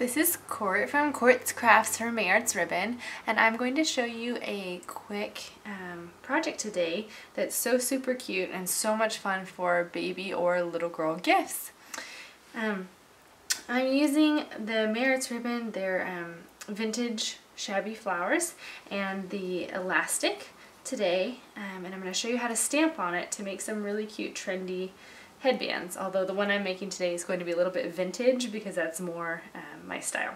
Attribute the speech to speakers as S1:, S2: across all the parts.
S1: This is Court from Court's Crafts for Mayarts Ribbon, and I'm going to show you a quick project today that's so super cute and so much fun for baby or little girl gifts. I'm using the Mayarts Ribbon, their vintage shabby flowers, and the elastic today, and I'm going to show you how to stamp on it to make some really cute trendy headbands, although the one I'm making today is going to be a little bit vintage because that's more my style.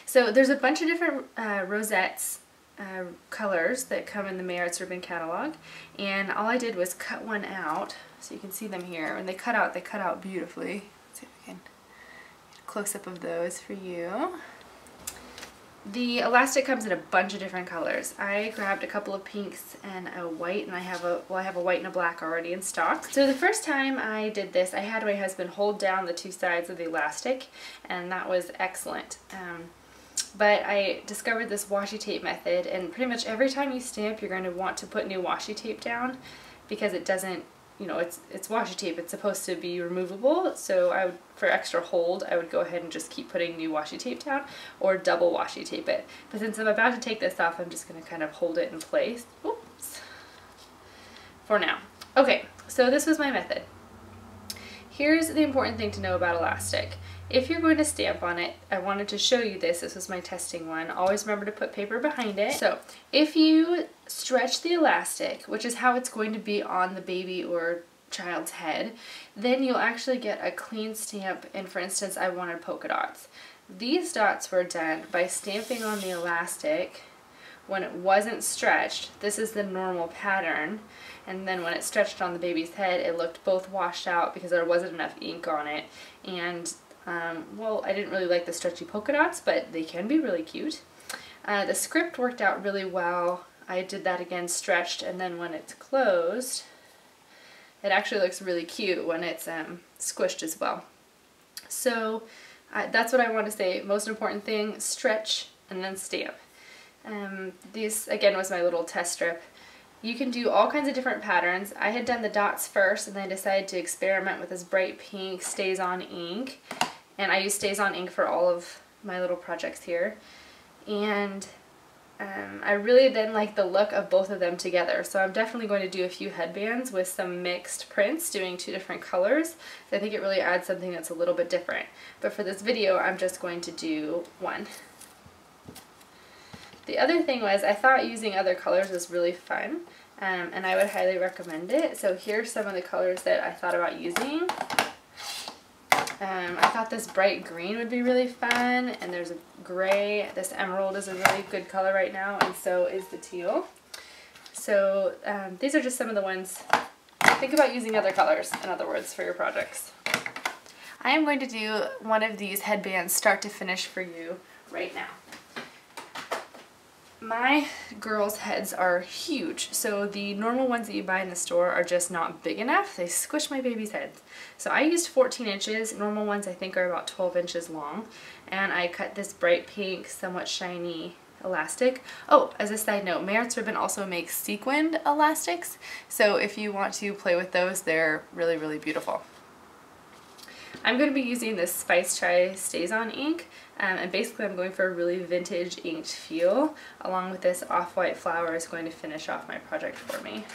S1: So there's a bunch of different rosettes colors that come in the Mayarts Ribbon catalog, and all I did was cut one out so you can see them here. When they cut out beautifully. Let's see if I can get a close-up of those for you. The elastic comes in a bunch of different colors. I grabbed a couple of pinks and a white, and I have a white and a black already in stock. So the first time I did this, I had my husband hold down the two sides of the elastic, and that was excellent. But I discovered this washi tape method, and pretty much every time you stamp, you're going to want to put new washi tape down because it doesn't, you know, it's washi tape. It's supposed to be removable, so for extra hold, I would go ahead and just keep putting new washi tape down or double washi tape it. But since I'm about to take this off, I'm just going to kind of hold it in place. Oops. For now. Okay, so this was my method. Here's the important thing to know about elastic. If you're going to stamp on it, I wanted to show you this. This was my testing one. Always remember to put paper behind it. So if you stretch the elastic, which is how it's going to be on the baby or child's head, then you'll actually get a clean stamp. And for instance, I wanted polka dots. These dots were done by stamping on the elastic when it wasn't stretched. This is the normal pattern. And then when it stretched on the baby's head, it looked both washed out because there wasn't enough ink on it. And well, I didn't really like the stretchy polka dots, but they can be really cute. The script worked out really well. I did that again stretched, and then when it's closed, it actually looks really cute when it's squished as well. So that's what I want to say. Most important thing, stretch and then stamp. This again was my little test strip. You can do all kinds of different patterns. I had done the dots first, and then I decided to experiment with this bright pink StazOn ink. And I use StazOn ink for all of my little projects here. And I really then like the look of both of them together. So I'm definitely going to do a few headbands with some mixed prints, doing two different colors. So I think it really adds something that's a little bit different. But for this video, I'm just going to do one. The other thing was, I thought using other colors was really fun, and I would highly recommend it. So here's some of the colors that I thought about using. I thought this bright green would be really fun, and there's a gray. This emerald is a really good color right now, and so is the teal. So these are just some of the ones. Think about using other colors, in other words, for your projects. I am going to do one of these headbands start to finish for you right now. My girls' heads are huge, so the normal ones that you buy in the store are just not big enough. They squish my baby's heads. So I used 14 inches. Normal ones I think are about 12 inches long. And I cut this bright pink, somewhat shiny elastic. Oh, as a side note, Mayarts Ribbon also makes sequined elastics. So if you want to play with those, they're really, really beautiful. I'm going to be using this Spice Chai StazOn ink, and basically I'm going for a really vintage inked feel, along with this off-white flower is going to finish off my project for me.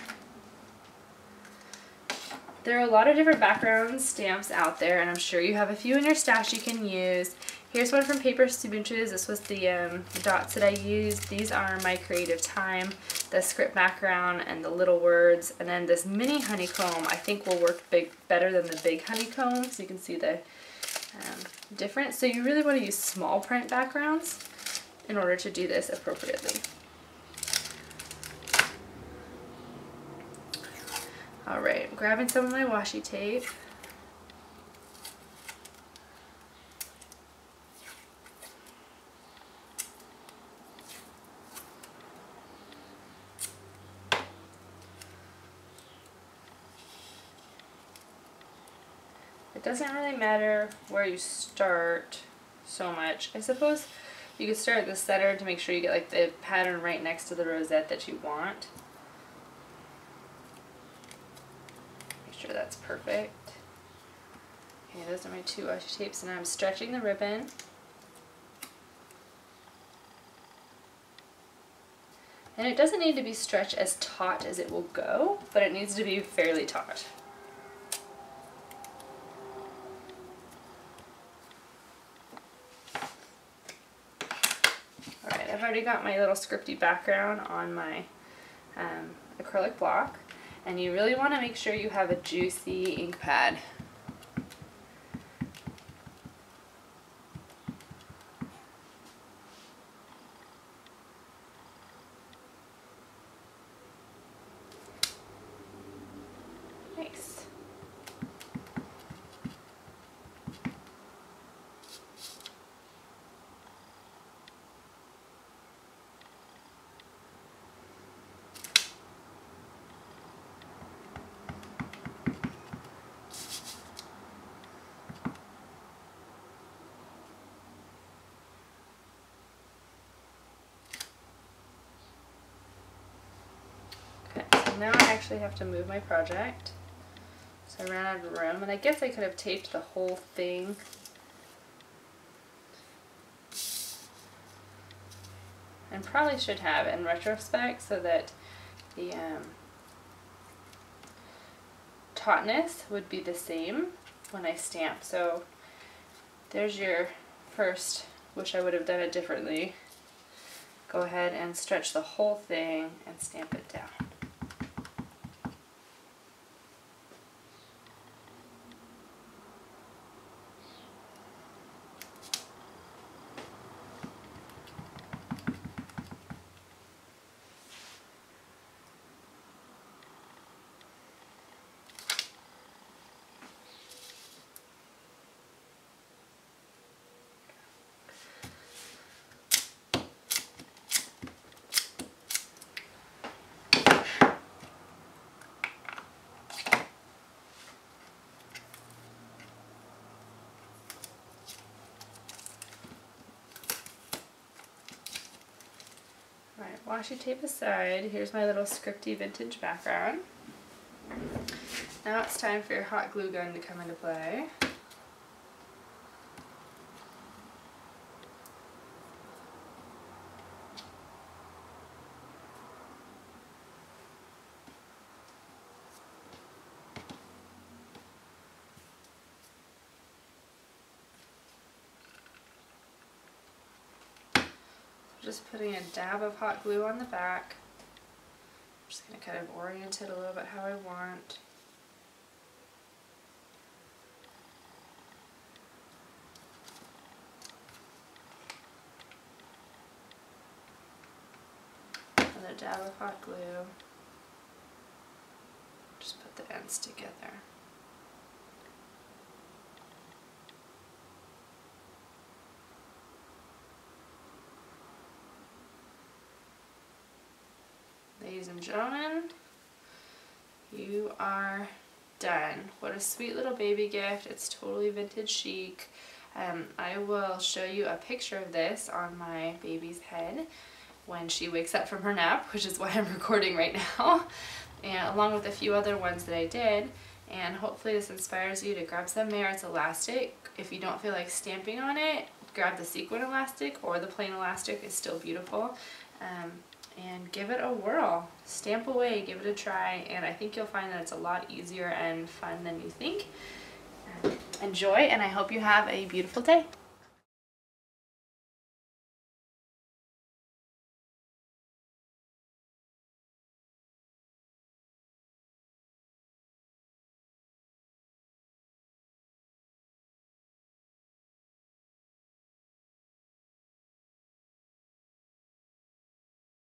S1: There are a lot of different background stamps out there, and I'm sure you have a few in your stash you can use. Here's one from Paper Smooches. This was the dots that I used. These are my creative time, the script background, and the little words. And then this mini honeycomb I think will work better than the big honeycomb, so you can see the difference. So you really want to use small print backgrounds in order to do this appropriately. Alright, I'm grabbing some of my washi tape. It doesn't really matter where you start so much. I suppose you could start at the center to make sure you get like the pattern right next to the rosette that you want. Make sure that's perfect. Okay, those are my 2 washi tapes, and I'm stretching the ribbon. And it doesn't need to be stretched as taut as it will go, but it needs to be fairly taut. Alright, I've already got my little scripty background on my acrylic block, and you really want to make sure you have a juicy ink pad. Nice. Okay, so now I actually have to move my project. So I ran out of room, and I guess I could have taped the whole thing. And probably should have in retrospect, so that the tautness would be the same when I stamp. So there's your first, wish I would have done it differently. Go ahead and stretch the whole thing and stamp it down. Alright, washi tape aside, here's my little scripty vintage background. Now it's time for your hot glue gun to come into play. Just putting a dab of hot glue on the back. I'm just going to kind of orient it a little bit how I want. Another dab of hot glue. Just put the ends together. Ladies and gentlemen, you are done. What a sweet little baby gift. It's totally vintage chic. I will show you a picture of this on my baby's head when she wakes up from her nap, which is why I'm recording right now, and along with a few other ones that I did. And hopefully this inspires you to grab some Merit's elastic. If you don't feel like stamping on it, grab the sequin elastic, or the plain elastic is still beautiful. And give it a whirl. Stamp away, give it a try, and I think you'll find that it's a lot easier and fun than you think. Enjoy, and I hope you have a beautiful day.